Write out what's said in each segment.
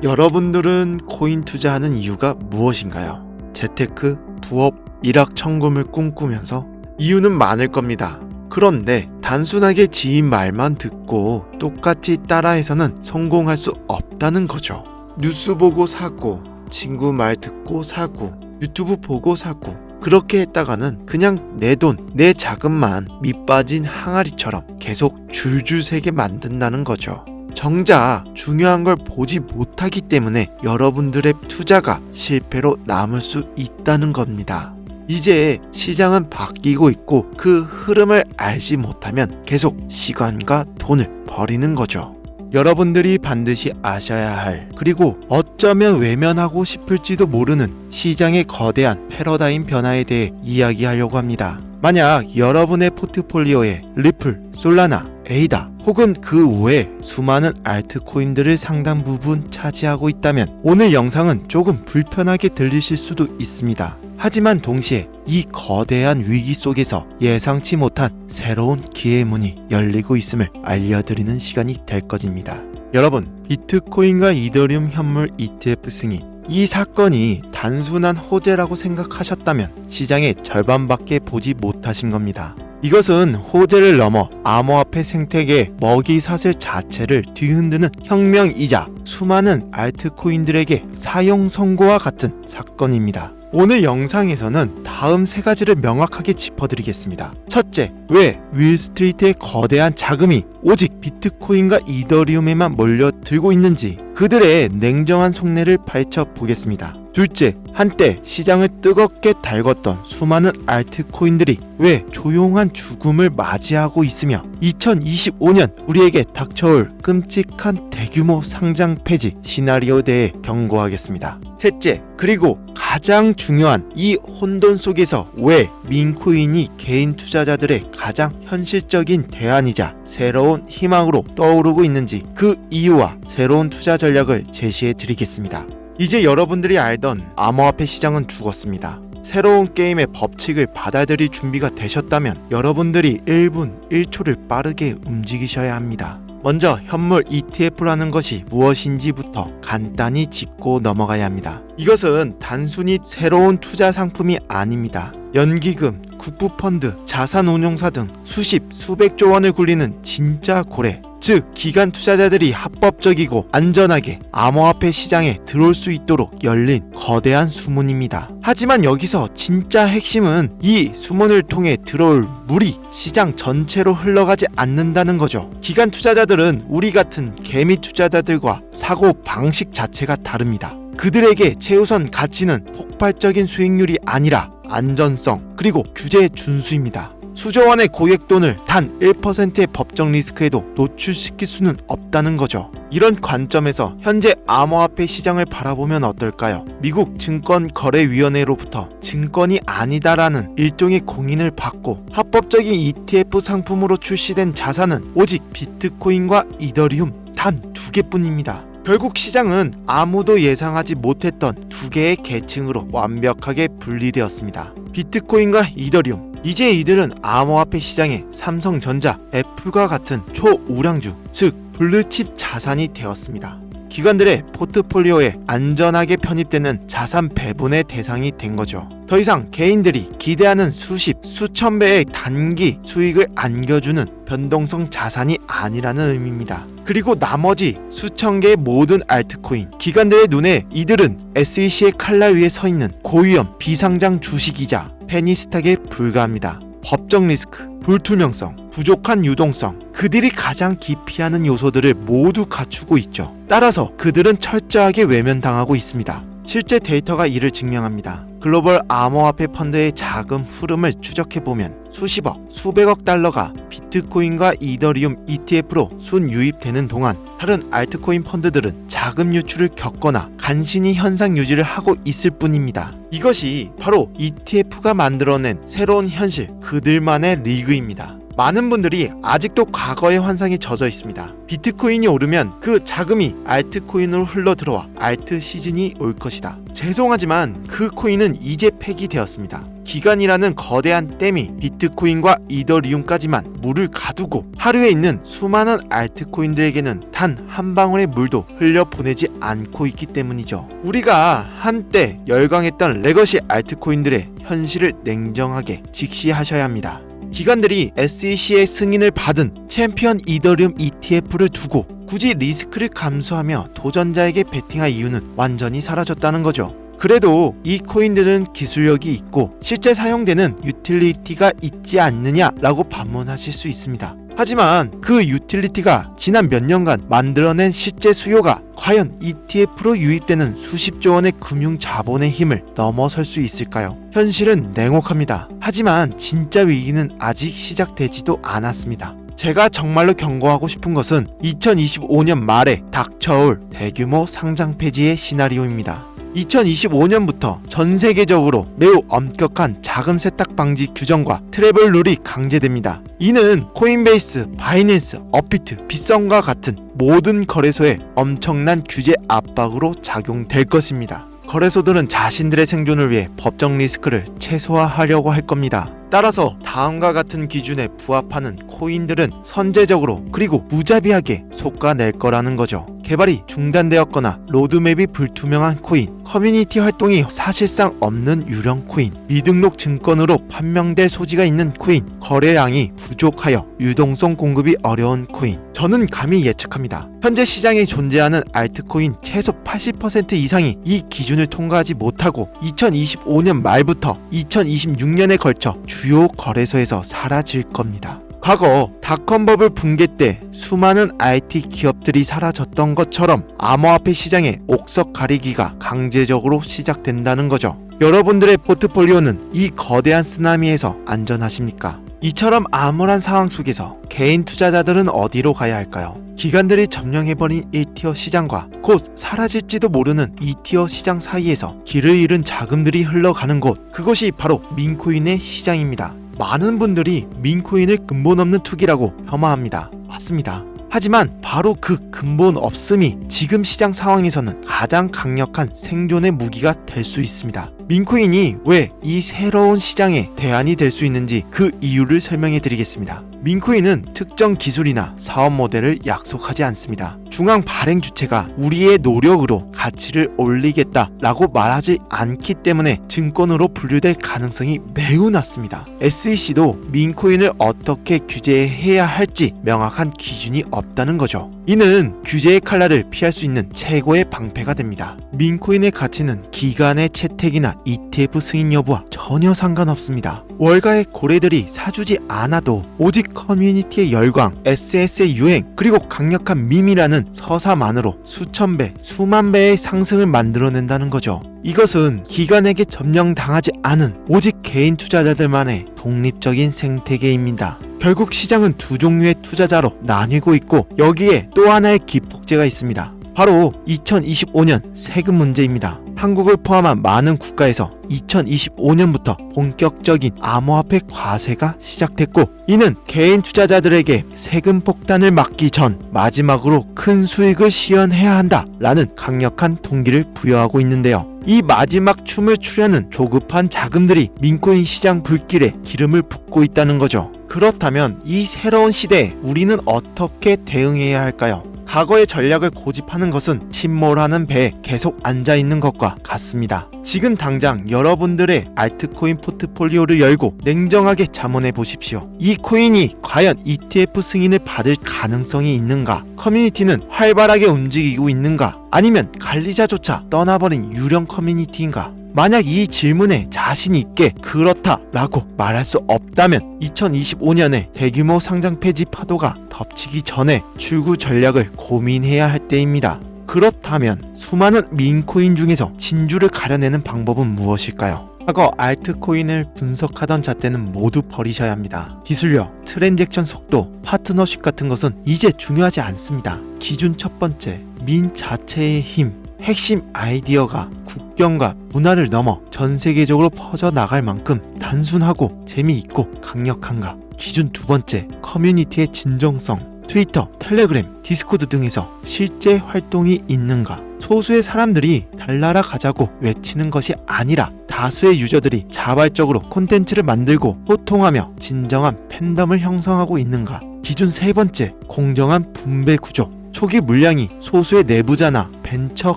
여러분들은 코인 투자하는 이유가 무엇인가요? 재테크, 부업, 일확천금을 꿈꾸면서 이유는 많을 겁니다. 그런데 단순하게 지인 말만 듣고 똑같이 따라해서는 성공할 수 없다는 거죠. 뉴스 보고 사고, 친구 말 듣고 사고, 유튜브 보고 사고, 그렇게 했다가는 그냥 내 돈, 내 자금만 밑빠진 항아리처럼 계속 줄줄 새게 만든다는 거죠. 정작 중요한 걸 보지 못하기 때문에 여러분들의 투자가 실패로 남을 수 있다는 겁니다. 이제 시장은 바뀌고 있고 그 흐름을 알지 못하면 계속 시간과 돈을 버리는 거죠. 여러분들이 반드시 아셔야 할, 그리고 어쩌면 외면하고 싶을지도 모르는 시장의 거대한 패러다임 변화에 대해 이야기하려고 합니다. 만약 여러분의 포트폴리오에 리플, 솔라나, 에이다 혹은 그 외에 수많은 알트코인들을 상당 부분 차지하고 있다면 오늘 영상은 조금 불편하게 들리실 수도 있습니다. 하지만 동시에 이 거대한 위기 속에서 예상치 못한 새로운 기회의 문이 열리고 있음을 알려드리는 시간이 될 것입니다. 여러분, 비트코인과 이더리움 현물 ETF 승인, 이 사건이 단순한 호재라고 생각하셨다면 시장의 절반밖에 보지 못하신 겁니다. 이것은 호재를 넘어 암호화폐 생태계의 먹이사슬 자체를 뒤흔드는 혁명이자 수많은 알트코인들에게 사형 선고와 같은 사건입니다. 오늘 영상에서는 다음 세 가지를 명확하게 짚어드리겠습니다. 첫째, 왜 윌스트리트의 거대한 자금이 오직 비트코인과 이더리움에만 몰려들고 있는지 그들의 냉정한 속내를 파헤쳐보겠습니다. 둘째, 한때 시장을 뜨겁게 달궜던 수많은 알트코인들이 왜 조용한 죽음을 맞이하고 있으며 2025년 우리에게 닥쳐올 끔찍한 대규모 상장 폐지 시나리오에 대해 경고하겠습니다. 셋째, 그리고 가장 중요한 이 혼돈 속에서 왜 민코인이 개인 투자자들의 가장 현실적인 대안이자 새로운 희망으로 떠오르고 있는지 그 이유와 새로운 투자 전략을 제시해 드리겠습니다. 이제 여러분들이 알던 암호화폐 시장은 죽었습니다. 새로운 게임의 법칙을 받아들일 준비가 되셨다면 여러분들이 1분 1초를 빠르게 움직이셔야 합니다. 먼저 현물 ETF라는 것이 무엇인지부터 간단히 짚고 넘어가야 합니다. 이것은 단순히 새로운 투자 상품이 아닙니다. 연기금, 국부펀드, 자산운용사 등 수백조 원을 굴리는 진짜 고래, 즉 기관 투자자들이 합법적이고 안전하게 암호화폐 시장에 들어올 수 있도록 열린 거대한 수문입니다. 하지만 여기서 진짜 핵심은 이 수문을 통해 들어올 물이 시장 전체로 흘러가지 않는다는 거죠. 기관 투자자들은 우리 같은 개미 투자자들과 사고 방식 자체가 다릅니다. 그들에게 최우선 가치는 폭발적인 수익률이 아니라 안전성 그리고 규제 준수입니다. 수조 원의 고액돈을 단 1%의 법적 리스크에도 노출시킬 수는 없다는 거죠. 이런 관점에서 현재 암호화폐 시장을 바라보면 어떨까요? 미국 증권거래위원회로부터 증권이 아니다라는 일종의 공인을 받고 합법적인 ETF 상품으로 출시된 자산은 오직 비트코인과 이더리움 단 2개뿐입니다. 결국 시장은 아무도 예상하지 못했던 2개의 계층으로 완벽하게 분리되었습니다. 비트코인과 이더리움. 이제 이들은 암호화폐 시장의 삼성전자, 애플과 같은 초우량주, 즉 블루칩 자산이 되었습니다. 기관들의 포트폴리오에 안전하게 편입되는 자산 배분의 대상이 된 거죠. 더 이상 개인들이 기대하는 수천 배의 단기 수익을 안겨주는 변동성 자산이 아니라는 의미입니다. 그리고 나머지 수천 개의 모든 알트코인, 기관들의 눈에 이들은 SEC의 칼날 위에 서 있는 고위험 비상장 주식이자 페니스탁에 불과합니다. 법적 리스크, 불투명성, 부족한 유동성, 그들이 가장 기피하는 요소들을 모두 갖추고 있죠. 따라서 그들은 철저하게 외면당하고 있습니다. 실제 데이터가 이를 증명합니다. 글로벌 암호화폐 펀드의 자금 흐름을 추적해보면 수십억, 수백억 달러가 비트코인과 이더리움 ETF로 순유입되는 동안 다른 알트코인 펀드들은 자금 유출을 겪거나 간신히 현상 유지를 하고 있을 뿐입니다. 이것이 바로 ETF가 만들어낸 새로운 현실, 그들만의 리그입니다. 많은 분들이 아직도 과거의 환상에 젖어 있습니다. 비트코인이 오르면 그 자금이 알트코인으로 흘러들어와 알트 시즌이 올 것이다. 죄송하지만 그 코인은 이제 폐기되었습니다. 기간이라는 거대한 댐이 비트코인과 이더리움까지만 물을 가두고 하루에 있는 수많은 알트코인들에게는 단 한 방울의 물도 흘려보내지 않고 있기 때문이죠. 우리가 한때 열광했던 레거시 알트코인들의 현실을 냉정하게 직시하셔야 합니다. 기관들이 SEC의 승인을 받은 챔피언 이더리움 ETF를 두고 굳이 리스크를 감수하며 도전자에게 베팅할 이유는 완전히 사라졌다는 거죠. 그래도 이 코인들은 기술력이 있고 실제 사용되는 유틸리티가 있지 않느냐라고 반문하실 수 있습니다. 하지만 그 유틸리티가 지난 몇 년간 만들어낸 실제 수요가 과연 ETF로 유입되는 수십조 원의 금융 자본의 힘을 넘어설 수 있을까요? 현실은 냉혹합니다. 하지만 진짜 위기는 아직 시작되지도 않았습니다. 제가 정말로 경고하고 싶은 것은 2025년 말에 닥쳐올 대규모 상장 폐지의 시나리오입니다. 2025년부터 전 세계적으로 매우 엄격한 자금 세탁 방지 규정과 트래블 룰이 강제됩니다. 이는 코인베이스, 바이낸스, 업비트, 빗썸과 같은 모든 거래소에 엄청난 규제 압박으로 작용될 것입니다. 거래소들은 자신들의 생존을 위해 법적 리스크를 최소화하려고 할 겁니다. 따라서 다음과 같은 기준에 부합하는 코인들은 선제적으로 그리고 무자비하게 솎아낼 거라는 거죠. 개발이 중단되었거나 로드맵이 불투명한 코인, 커뮤니티 활동이 사실상 없는 유령 코인, 미등록 증권으로 판명될 소지가 있는 코인, 거래량이 부족하여 유동성 공급이 어려운 코인. 저는 감히 예측합니다. 현재 시장에 존재하는 알트코인 최소 80% 이상이 이 기준을 통과하지 못하고 2025년 말부터 2026년에 걸쳐 주요 거래소에서 사라질 겁니다. 과거 닷컴 버블 붕괴 때 수많은 IT 기업들이 사라졌던 것처럼 암호화폐 시장의 옥석 가리기가 강제적으로 시작된다는 거죠. 여러분들의 포트폴리오는 이 거대한 쓰나미에서 안전하십니까? 이처럼 암울한 상황 속에서 개인 투자자들은 어디로 가야 할까요? 기관들이 점령해버린 1티어 시장과 곧 사라질지도 모르는 2티어 시장 사이에서 길을 잃은 자금들이 흘러가는 곳, 그것이 바로 민코인의 시장입니다. 많은 분들이 민코인을 근본 없는 투기라고 폄하합니다. 맞습니다. 하지만 바로 그 근본 없음이 지금 시장 상황에서는 가장 강력한 생존의 무기가 될 수 있습니다. 민코인이 왜 이 새로운 시장의 대안이 될 수 있는지 그 이유를 설명해 드리겠습니다. 민코인은 특정 기술이나 사업 모델을 약속하지 않습니다. 중앙 발행 주체가 우리의 노력으로 가치를 올리겠다라고 말하지 않기 때문에 증권으로 분류될 가능성이 매우 낮습니다. SEC도 민코인을 어떻게 규제해야 할지 명확한 기준이 없다는 거죠. 이는 규제의 칼날을 피할 수 있는 최고의 방패가 됩니다. 민코인의 가치는 기간의 채택이나 ETF 승인 여부와 전혀 상관없습니다. 월가의 고래들이 사주지 않아도 오직 커뮤니티의 열광, SNS의 유행, 그리고 강력한 밈이라는 서사만으로 수천 배, 수만 배의 상승을 만들어낸다는 거죠. 이것은 기관에게 점령당하지 않은 오직 개인 투자자들만의 독립적인 생태계입니다. 결국 시장은 두 종류의 투자자로 나뉘고 있고 여기에 또 하나의 기폭제가 있습니다. 바로 2025년 세금 문제입니다. 한국을 포함한 많은 국가에서 2025년부터 본격적인 암호화폐 과세가 시작됐고 이는 개인 투자자들에게 세금 폭탄을 막기 전 마지막으로 큰 수익을 실현해야 한다라는 강력한 동기를 부여하고 있는데요. 이 마지막 춤을 추려는 조급한 자금들이 민코인 시장 불길에 기름을 붓고 있다는 거죠. 그렇다면 이 새로운 시대에 우리는 어떻게 대응해야 할까요? 과거의 전략을 고집하는 것은 침몰하는 배에 계속 앉아있는 것과 같습니다. 지금 당장 여러분들의 알트코인 포트폴리오를 열고 냉정하게 자문해 보십시오. 이 코인이 과연 ETF 승인을 받을 가능성이 있는가? 커뮤니티는 활발하게 움직이고 있는가? 아니면 관리자조차 떠나버린 유령 커뮤니티인가? 만약 이 질문에 자신 있게 그렇다라고 말할 수 없다면 2025년에 대규모 상장 폐지 파도가 덮치기 전에 출구 전략을 고민해야 할 때입니다. 그렇다면 수많은 민코인 중에서 진주를 가려내는 방법은 무엇일까요? 과거 알트코인을 분석하던 잣대는 모두 버리셔야 합니다. 기술력, 트랜잭션 속도, 파트너십 같은 것은 이제 중요하지 않습니다. 기준 첫 번째, 민 자체의 힘. 핵심 아이디어가 국경과 문화를 넘어 전 세계적으로 퍼져나갈 만큼 단순하고 재미있고 강력한가. 기준 두 번째, 커뮤니티의 진정성. 트위터, 텔레그램, 디스코드 등에서 실제 활동이 있는가. 소수의 사람들이 달나라 가자고 외치는 것이 아니라 다수의 유저들이 자발적으로 콘텐츠를 만들고 소통하며 진정한 팬덤을 형성하고 있는가. 기준 세 번째, 공정한 분배 구조. 초기 물량이 소수의 내부자나 벤처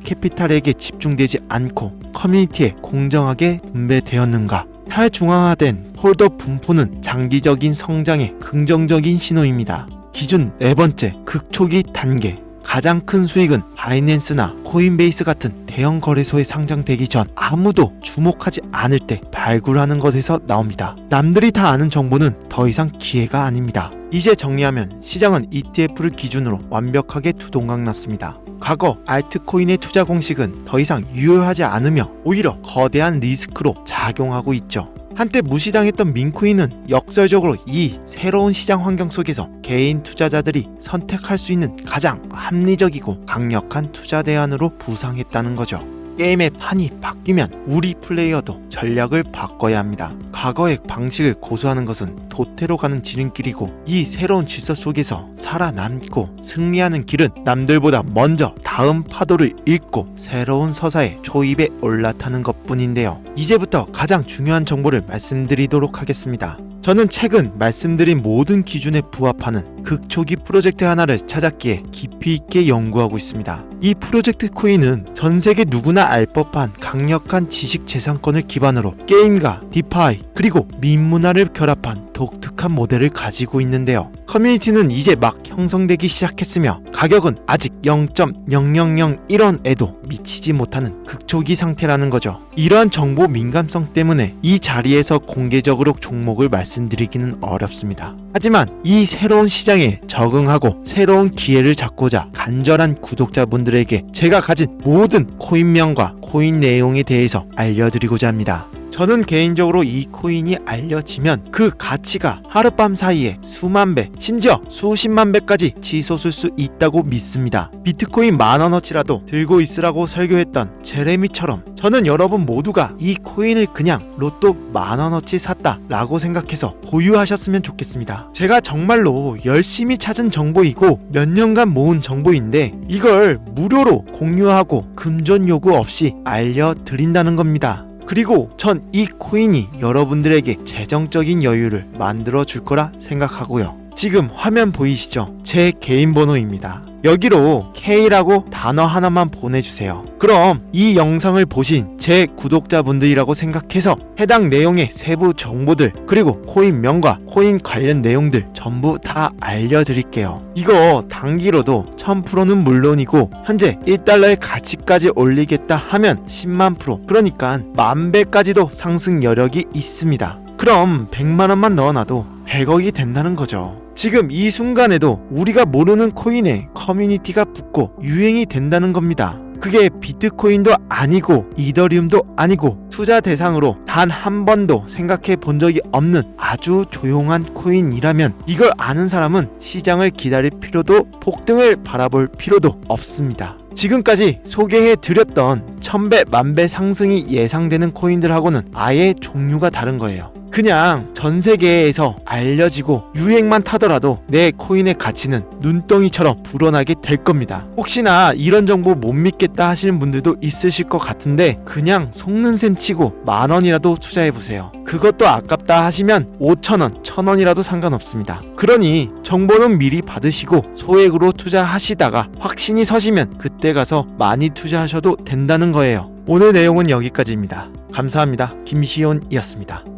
캐피탈에게 집중되지 않고 커뮤니티에 공정하게 분배되었는가. 탈중앙화된 홀더 분포는 장기적인 성장의 긍정적인 신호입니다. 기준 네 번째, 극초기 단계. 가장 큰 수익은 바이낸스나 코인베이스 같은 대형 거래소에 상장되기 전 아무도 주목하지 않을 때 발굴하는 것에서 나옵니다. 남들이 다 아는 정보는 더 이상 기회가 아닙니다. 이제 정리하면 시장은 ETF를 기준으로 완벽하게 두동강 났습니다. 과거 알트코인의 투자 공식은 더 이상 유효하지 않으며 오히려 거대한 리스크로 작용하고 있죠. 한때 무시당했던 민코인은 역설적으로 이 새로운 시장 환경 속에서 개인 투자자들이 선택할 수 있는 가장 합리적이고 강력한 투자 대안으로 부상했다는 거죠. 게임의 판이 바뀌면 우리 플레이어도 전략을 바꿔야 합니다. 과거의 방식을 고수하는 것은 도태로 가는 지름길이고 이 새로운 질서 속에서 살아남고 승리하는 길은 남들보다 먼저 다음 파도를 읽고 새로운 서사의 초입에 올라타는 것뿐인데요. 이제부터 가장 중요한 정보를 말씀드리도록 하겠습니다. 저는 최근 말씀드린 모든 기준에 부합하는 극초기 프로젝트 하나를 찾았기에 깊이 있게 연구하고 있습니다. 이 프로젝트 코인은 전 세계 누구나 알 법한 강력한 지식 재산권을 기반으로 게임과 디파이 그리고 민문화를 결합한 독특한 모델을 가지고 있는데요. 커뮤니티는 이제 막 형성되기 시작했으며 가격은 아직 0.0001원에도 미치지 못하는 극초기 상태라는 거죠. 이러한 정보 민감성 때문에 이 자리에서 공개적으로 종목을 말씀드리기는 어렵습니다. 하지만 이 새로운 시장에 적응하고 새로운 기회를 잡고자 간절한 구독자분들에게 제가 가진 모든 코인명과 코인 내용에 대해서 알려드리고자 합니다. 저는 개인적으로 이 코인이 알려지면 그 가치가 하룻밤 사이에 수만 배, 심지어 수십만 배까지 치솟을 수 있다고 믿습니다. 비트코인 10,000원어치라도 들고 있으라고 설교했던 제레미처럼 저는 여러분 모두가 이 코인을 그냥 로또 10,000원어치 샀다 라고 생각해서 보유하셨으면 좋겠습니다. 제가 정말로 열심히 찾은 정보이고 몇 년간 모은 정보인데 이걸 무료로 공유하고 금전 요구 없이 알려드린다는 겁니다. 그리고 전 이 코인이 여러분들에게 재정적인 여유를 만들어 줄 거라 생각하고요. 지금 화면 보이시죠? 제 개인 번호입니다. 여기로 K라고 단어 하나만 보내주세요. 그럼 이 영상을 보신 제 구독자분들이라고 생각해서 해당 내용의 세부 정보들 그리고 코인명과 코인 관련 내용들 전부 다 알려드릴게요. 이거 단기로도 1000%는 물론이고 현재 1달러의 가치까지 올리겠다 하면 10만 프로 그러니까 10,000배까지도 상승 여력이 있습니다. 그럼 100만원만 넣어놔도 100억이 된다는 거죠. 지금 이 순간에도 우리가 모르는 코인에 커뮤니티가 붙고 유행이 된다는 겁니다. 그게 비트코인도 아니고 이더리움도 아니고 투자 대상으로 단 한 번도 생각해 본 적이 없는 아주 조용한 코인이라면 이걸 아는 사람은 시장을 기다릴 필요도 폭등을 바라볼 필요도 없습니다. 지금까지 소개해 드렸던 1000배, 10,000배 상승이 예상되는 코인들하고는 아예 종류가 다른 거예요. 그냥 전 세계에서 알려지고 유행만 타더라도 내 코인의 가치는 눈덩이처럼 불어나게 될 겁니다. 혹시나 이런 정보 못 믿겠다 하시는 분들도 있으실 것 같은데 그냥 속는 셈 치고 10,000원이라도 투자해보세요. 그것도 아깝다 하시면 5,000원, 1,000원이라도 상관없습니다. 그러니 정보는 미리 받으시고 소액으로 투자하시다가 확신이 서시면 그때 가서 많이 투자하셔도 된다는 거예요. 오늘 내용은 여기까지입니다. 감사합니다. 김시온이었습니다.